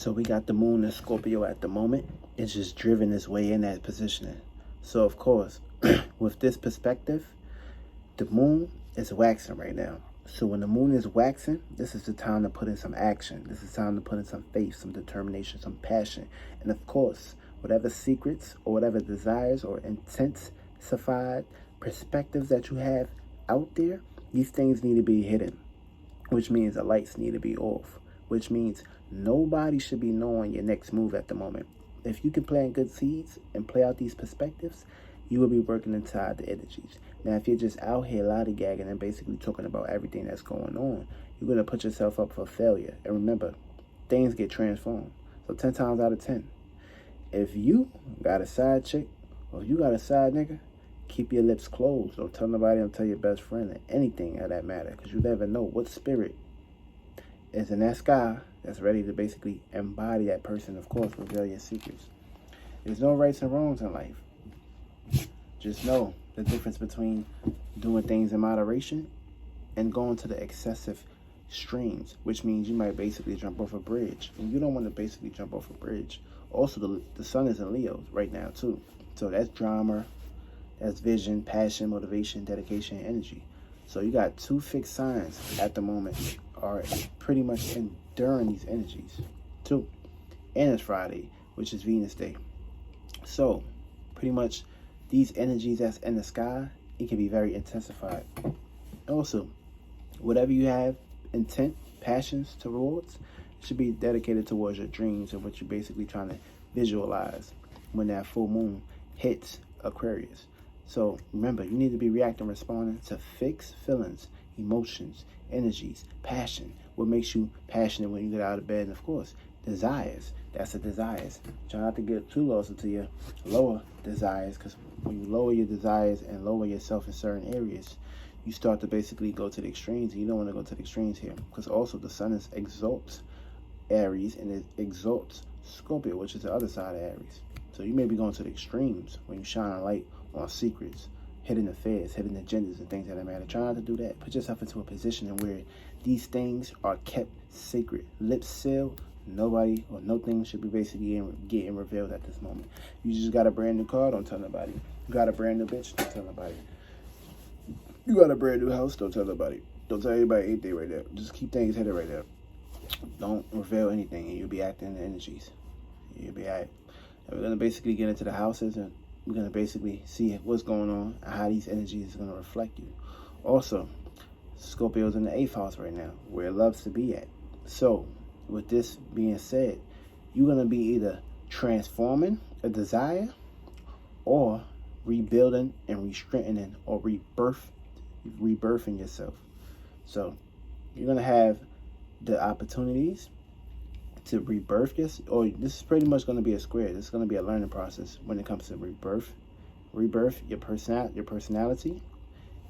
So we got the moon in Scorpio at the moment. It's just driven its way in that positioning. So of course, with this perspective, the moon is waxing right now. So when the moon is waxing, this is the time to put in some action. This is time to put in some faith, some determination, some passion. And of course, whatever secrets or whatever desires or intensified perspectives that you have out there, these things need to be hidden, which means the lights need to be off, which means nobody should be knowing your next move at the moment. If you can plant good seeds and play out these perspectives, you will be working inside the energies. Now, if you're just out here lollygagging and basically talking about everything that's going on, you're going to put yourself up for failure. And remember, things get transformed. So 10 times out of 10, if you got a side chick or if you got a side nigga, keep your lips closed. Don't tell nobody, don't tell your best friend or anything of that matter, because you never know what spirit is in that sky that's ready to basically embody that person. Of course, reveal your secrets. There's no rights and wrongs in life. Just know the difference between doing things in moderation and going to the excessive streams, which means you might basically jump off a bridge. And you don't want to basically jump off a bridge. Also, the sun is in Leo right now, too. So that's drama, that's vision, passion, motivation, dedication, and energy. So you got two fixed signs at the moment are pretty much enduring these energies, too. And it's Friday, which is Venus Day. So, pretty much, these energies that's in the sky, it can be very intensified. Also, whatever you have intent, passions towards, should be dedicated towards your dreams and what you're basically trying to visualize when that full moon hits Aquarius. So remember, you need to be reacting, responding to fixed feelings, emotions, energies, passion. What makes you passionate when you get out of bed, and of course, desires. That's the desires. Try not to get too lost into your lower desires, because when you lower your desires and lower yourself in certain areas, you start to basically go to the extremes, and you don't want to go to the extremes here, because also the sun is exalts Aries and it exalts Scorpio, which is the other side of Aries. So you may be going to the extremes when you shine a light on secrets, hidden affairs, hidden agendas, and things that matter. Try not to do that. Put yourself into a position where these things are kept sacred, lips sealed. Nobody or no thing should be basically getting revealed at this moment. You just got a brand new car, don't tell nobody. You got a brand new bitch, don't tell nobody. You got a brand new house, don't tell nobody. Don't tell anybody anything right now. Just keep things hidden right now. Don't reveal anything, and you'll be acting in the energies. You'll be alright. And we're gonna basically get into the houses, and we're gonna basically see what's going on and how these energies are gonna reflect you. Also, Scorpio's in the 8th house right now, where it loves to be at. So, with this being said, you're gonna be either transforming a desire, or rebuilding and restrengthening, or rebirthing yourself. So, you're gonna have the opportunities to rebirth this, or this is pretty much going to be a square. This is going to be a learning process when it comes to rebirth your personality,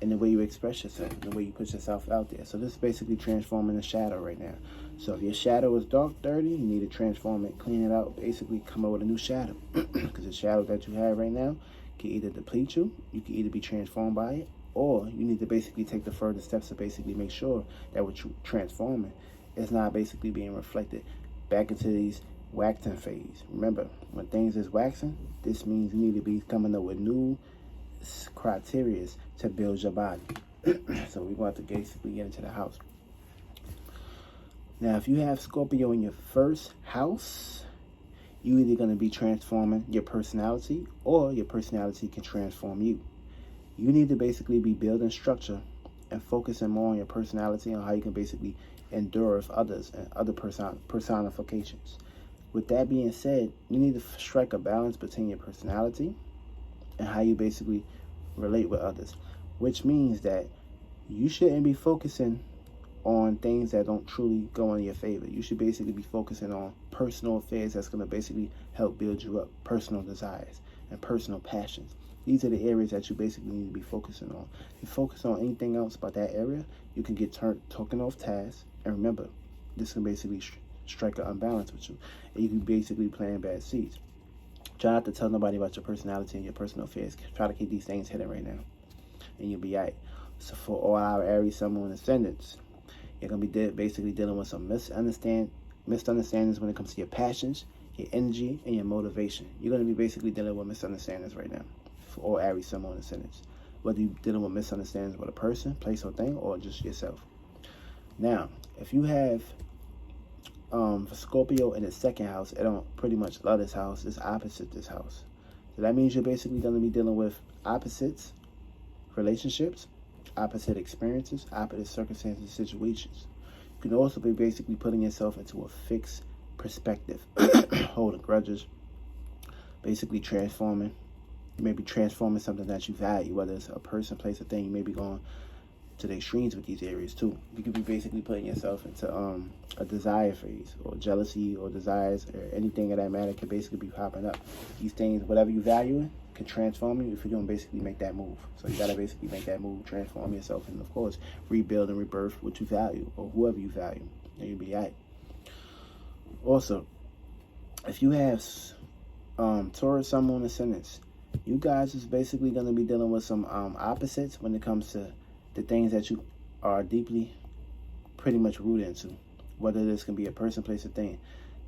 and the way you express yourself, the way you put yourself out there. So this is basically transforming the shadow right now. So if your shadow is dark, dirty, you need to transform it, clean it out, basically come up with a new shadow. Because the shadow that you have right now can either deplete you can either be transformed by it, or you need to basically take the further steps to basically make sure that what you're transforming is not basically being reflected back into these waxing phase. Remember, when things is waxing, this means you need to be coming up with new criteria to build your body. So we're going to basically get into the house. Now, if you have Scorpio in your first house, you're either going to be transforming your personality, or your personality can transform you. You need to basically be building structure and focusing more on your personality and how you can basically endure with others and other personifications. With that being said, you need to strike a balance between your personality and how you basically relate with others, which means that you shouldn't be focusing on things that don't truly go in your favor. You should basically be focusing on personal affairs that's going to basically help build you up, personal desires and personal passions. These are the areas that you basically need to be focusing on. If you focus on anything else about that area, you can get taken off task. And remember, this can basically strike an unbalance with you. And you can basically plant bad seeds. Try not to tell nobody about your personality and your personal affairs. Try to keep these things hidden right now, and you'll be all right. So for all our Aries, Sun, Moon, Ascendants, you're going to be basically dealing with some misunderstanding misunderstandings when it comes to your passions, your energy, and your motivation. You're going to be basically dealing with misunderstandings right now for all Aries, Sun, Moon, Ascendants. Whether you're dealing with misunderstandings with a person, place, or thing, or just yourself. Now, if you have for Scorpio in the second house, it don't pretty much love this house. It's opposite this house. So that means you're basically going to be dealing with opposites, relationships, opposite experiences, opposite circumstances, situations. You can also be basically putting yourself into a fixed perspective, holding grudges, basically transforming. You may be transforming something that you value, whether it's a person, place, or thing. You may be going to the extremes with these areas too. You could be basically putting yourself into a desire phase, or jealousy, or desires, or anything of that matter could basically be popping up. These things, whatever you value, can transform you if you don't basically make that move. So you gotta basically make that move, transform yourself, and of course, rebuild and rebirth what you value, or whoever you value, and you'll be right. Also, if you have Taurus, Sun, Moon, Ascendants, you guys is basically going to be dealing with some opposites when it comes to the things that you are deeply pretty much rooted into. Whether this can be a person, place, or thing.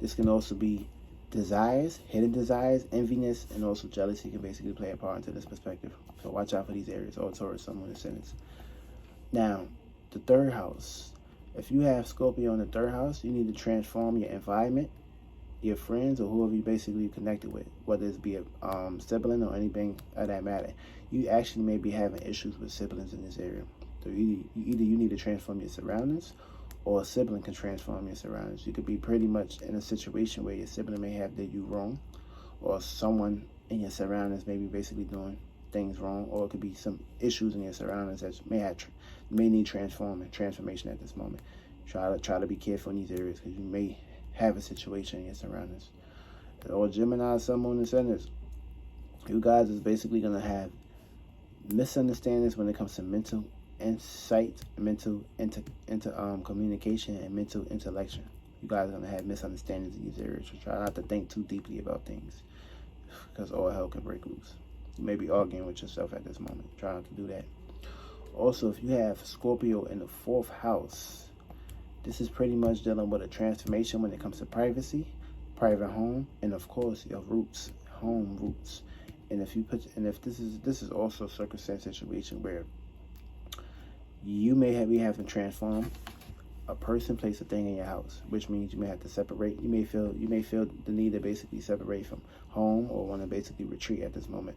This can also be desires, hidden desires, enviness, and also jealousy can basically play a part into this perspective. So watch out for these areas, all Taurus, Sun, Moon, Ascendants. Now, the third house. If you have Scorpio in the third house, you need to transform your environment, your friends, or whoever you basically connected with, whether it's be a sibling or anything of that matter. You actually may be having issues with siblings in this area. So either you need to transform your surroundings, or a sibling can transform your surroundings. You could be pretty much in a situation where your sibling may have did you wrong, or someone in your surroundings may be basically doing things wrong, or it could be some issues in your surroundings that may need transformation at this moment. Try to be careful in these areas, because you may have a situation in your surroundings. Or Gemini, Sun, Moon, Ascendants, you guys is basically going to have misunderstandings when it comes to mental insight, mental communication, and mental intellection. You guys are going to have misunderstandings in these areas. So try not to think too deeply about things, because all hell can break loose. You may be arguing with yourself at this moment. Try not to do that. Also, if you have Scorpio in the fourth house, this is pretty much dealing with a transformation when it comes to privacy, private home, and of course your roots, home roots. And if this is also a circumstance situation where you may be having to transform a person, place, a thing in your house, which means you may have to separate. You may feel the need to basically separate from home, or want to basically retreat at this moment.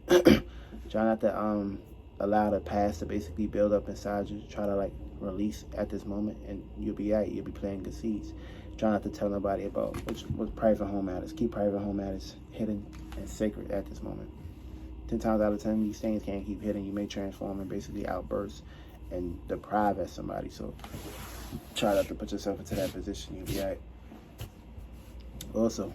Try not to allow the past to basically build up inside you. Try to release at this moment, and you'll be out. You'll be planting good seeds. Try not to tell nobody about what private home matters. Keep private home matters hidden and sacred at this moment. 10 times out of 10, these things can't keep hidden. You may transform and basically outburst and deprive at somebody. So try not to put yourself into that position. You'll be all right. Also,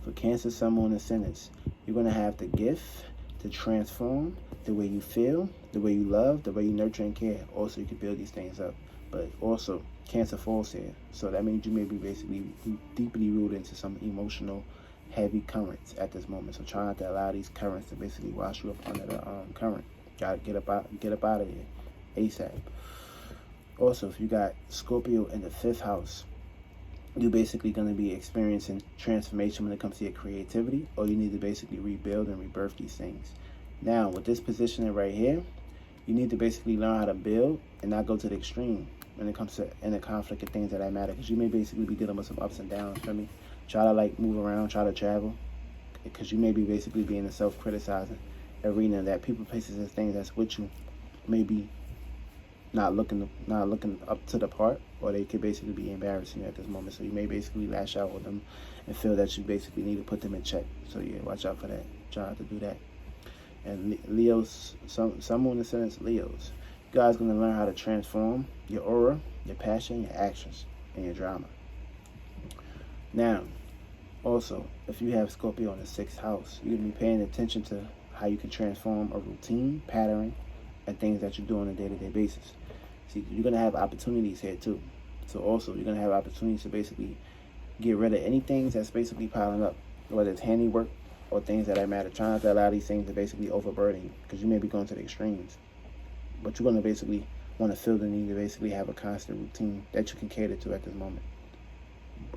for Cancer, Sun, Moon, Ascendants, you're going to have the gift to transform the way you feel, the way you love, the way you nurture and care. Also, you can build these things up. But also, Cancer falls here. So that means you may be basically deeply rooted into some emotional, heavy currents at this moment. So try not to allow these currents to basically wash you up under the current. Gotta get up out of here ASAP. Also, if you got Scorpio in the fifth house, you're basically going to be experiencing transformation when it comes to your creativity, or you need to basically rebuild and rebirth these things. Now, with this positioning right here, you need to basically learn how to build and not go to the extreme when it comes to inner conflict and things that matter, because you may basically be dealing with some ups and downs. For me, try to move around, try to travel, because you may be basically being a self-criticizing arena that people, places, and things that's with you may be not looking up to the part, or they could basically be embarrassing you at this moment. So you may basically lash out with them and feel that you basically need to put them in check. So yeah, watch out for that. Try not to do that. And Leos, Sun, Moon, Ascendants, Leos, you guys going to learn how to transform your aura, your passion, your actions, and your drama. Now, also, if you have Scorpio in the sixth house, you're going to be paying attention to how you can transform a routine, pattern, and things that you do on a day-to-day basis. See, you're going to have opportunities here too. So also, you're going to have opportunities to basically get rid of anything that's basically piling up, whether it's handiwork or things that matter. Try not to allow these things to basically overburden you, because you may be going to the extremes. But you're going to basically want to feel the need to basically have a constant routine that you can cater to at this moment.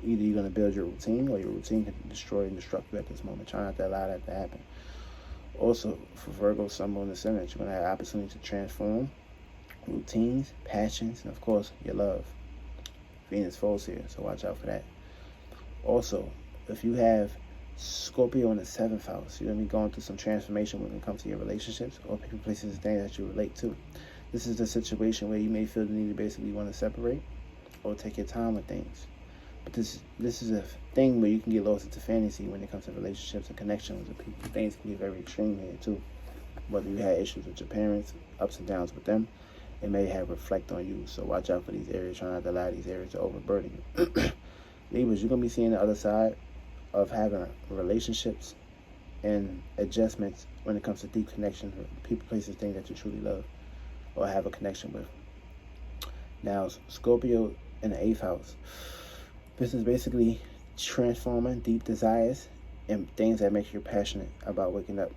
Either you're going to build your routine, or your routine can destroy and destruct you at this moment. Try not to allow that to happen. Also, for Virgo, Sun, Moon, and Ascendant, you're going to have opportunity to transform routines, passions, and of course, your love. Venus falls here, so watch out for that. Also, if you have Scorpio in the 7th house, you're going to be going through some transformation when it comes to your relationships or people, places, and things that you relate to. This is the situation where you may feel the need to basically want to separate or take your time with things. But this is a thing where you can get lost into fantasy when it comes to relationships and connections with people. Things can be very extreme here too. Whether you had issues with your parents, ups and downs with them, it may have reflect on you. So watch out for these areas. Try not to allow these areas to overburden you. Libras, you're going to be seeing the other side of having relationships and adjustments when it comes to deep connections with people, places, things that you truly love or have a connection with. Now, Scorpio in the 8th house. This is basically transforming deep desires and things that make you passionate about waking up.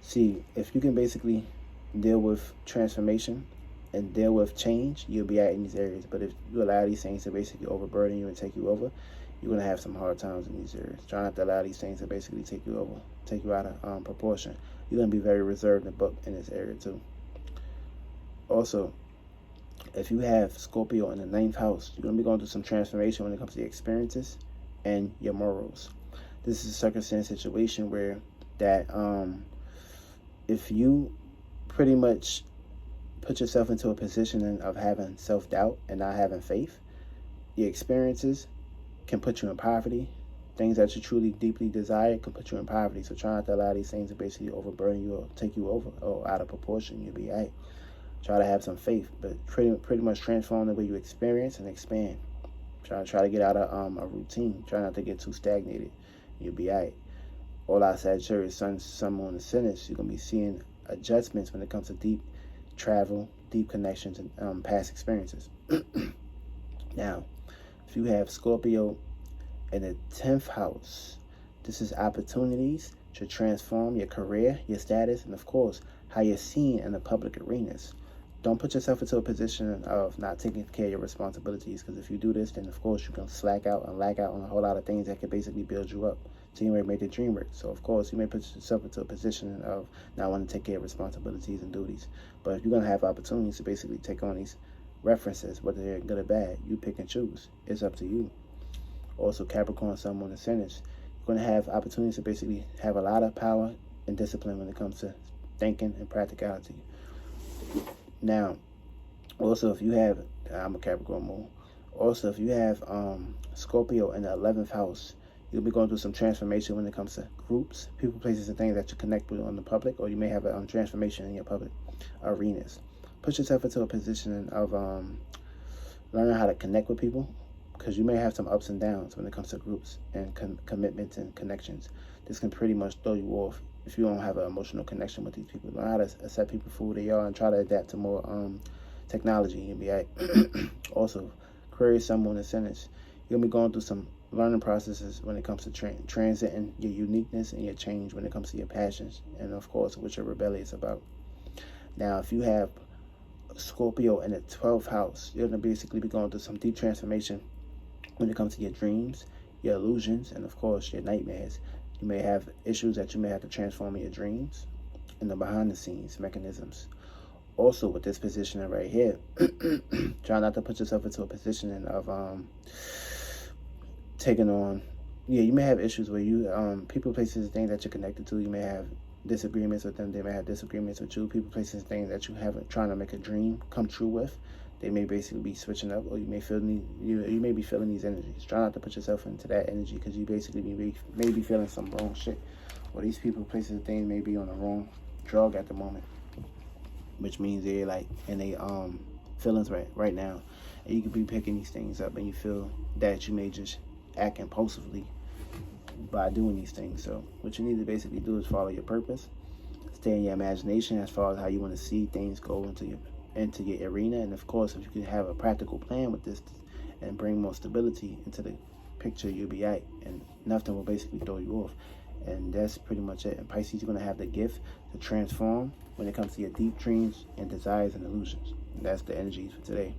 See, if you can basically deal with transformation and deal with change, you'll be out in these areas. But if you allow these things to basically overburden you and take you over, you're going to have some hard times in these areas. Try not to allow these things to basically take you over, take you out of proportion. You're going to be very reserved and booked in this area too. Also, if you have Scorpio in the 9th house, you're going to be going through some transformation when it comes to your experiences and your morals. This is a circumstance situation where that if you pretty much put yourself into a position of having self-doubt and not having faith, your experiences can put you in poverty. Things that you truly deeply desire can put you in poverty. So try not to allow these things to basically overburden you or take you over or out of proportion. You'll be right. Try to have some faith, but pretty much transform the way you experience and expand. Try to get out of a routine. Try not to get too stagnated. You'll be all right. All our Sagittarius, Sun, Moon, and Ascendant, you're going to be seeing adjustments when it comes to deep travel, deep connections, and past experiences. Now, if you have Scorpio in the 10th house, this is opportunities to transform your career, your status, and of course, how you're seen in the public arenas. Don't put yourself into a position of not taking care of your responsibilities, because if you do this, then of course you can slack out and lag out on a whole lot of things that could basically build you up. So you may make the dream work. So of course you may put yourself into a position of not wanting to take care of responsibilities and duties. But if you're going to have opportunities to basically take on these references, whether they're good or bad, you pick and choose. It's up to you. Also, Capricorn, Sun, Moon, and Ascendant, you're going to have opportunities to basically have a lot of power and discipline when it comes to thinking and practicality. Now, also if you have, I'm a Capricorn Moon. Also, if you have Scorpio in the 11th house, you'll be going through some transformation when it comes to groups, people, places, and things that you connect with on the public, or you may have a transformation in your public arenas. Put yourself into a position of learning how to connect with people, because you may have some ups and downs when it comes to groups and commitments and connections. This can pretty much throw you off if you don't have an emotional connection with these people. Learn how to accept people for who they are and try to adapt to more technology. You'll be right. Also, Aquarius, Sun, Moon, and Ascendant, you're going to be going through some learning processes when it comes to transiting your uniqueness and your change when it comes to your passions and, of course, what your rebellion is about. Now, if you have Scorpio in the 12th house, you're going to basically be going through some deep transformation when it comes to your dreams, your illusions, and, of course, your nightmares. You may have issues that you may have to transform in your dreams and the behind-the-scenes mechanisms. Also, with this positioning right here, try not to put yourself into a position of taking on, you may have issues where you, people, places, things that you're connected to, you may have disagreements with them, they may have disagreements with you, people, places, things that you haven't trying to make a dream come true with. They may basically be switching up, or you may feel you may be feeling these energies. Try not to put yourself into that energy, because you basically may be feeling some wrong shit, or these people, places, and things may be on the wrong drug at the moment, which means they're like in they feelings right now, and you could be picking these things up, and you feel that you may just act impulsively by doing these things. So what you need to basically do is follow your purpose, stay in your imagination as far as how you want to see things go into your arena, and of course, if you can have a practical plan with this and bring more stability into the picture, you'll be right, and nothing will basically throw you off. And that's pretty much it. And Pisces, you're going to have the gift to transform when it comes to your deep dreams and desires and illusions. And that's the energies for today.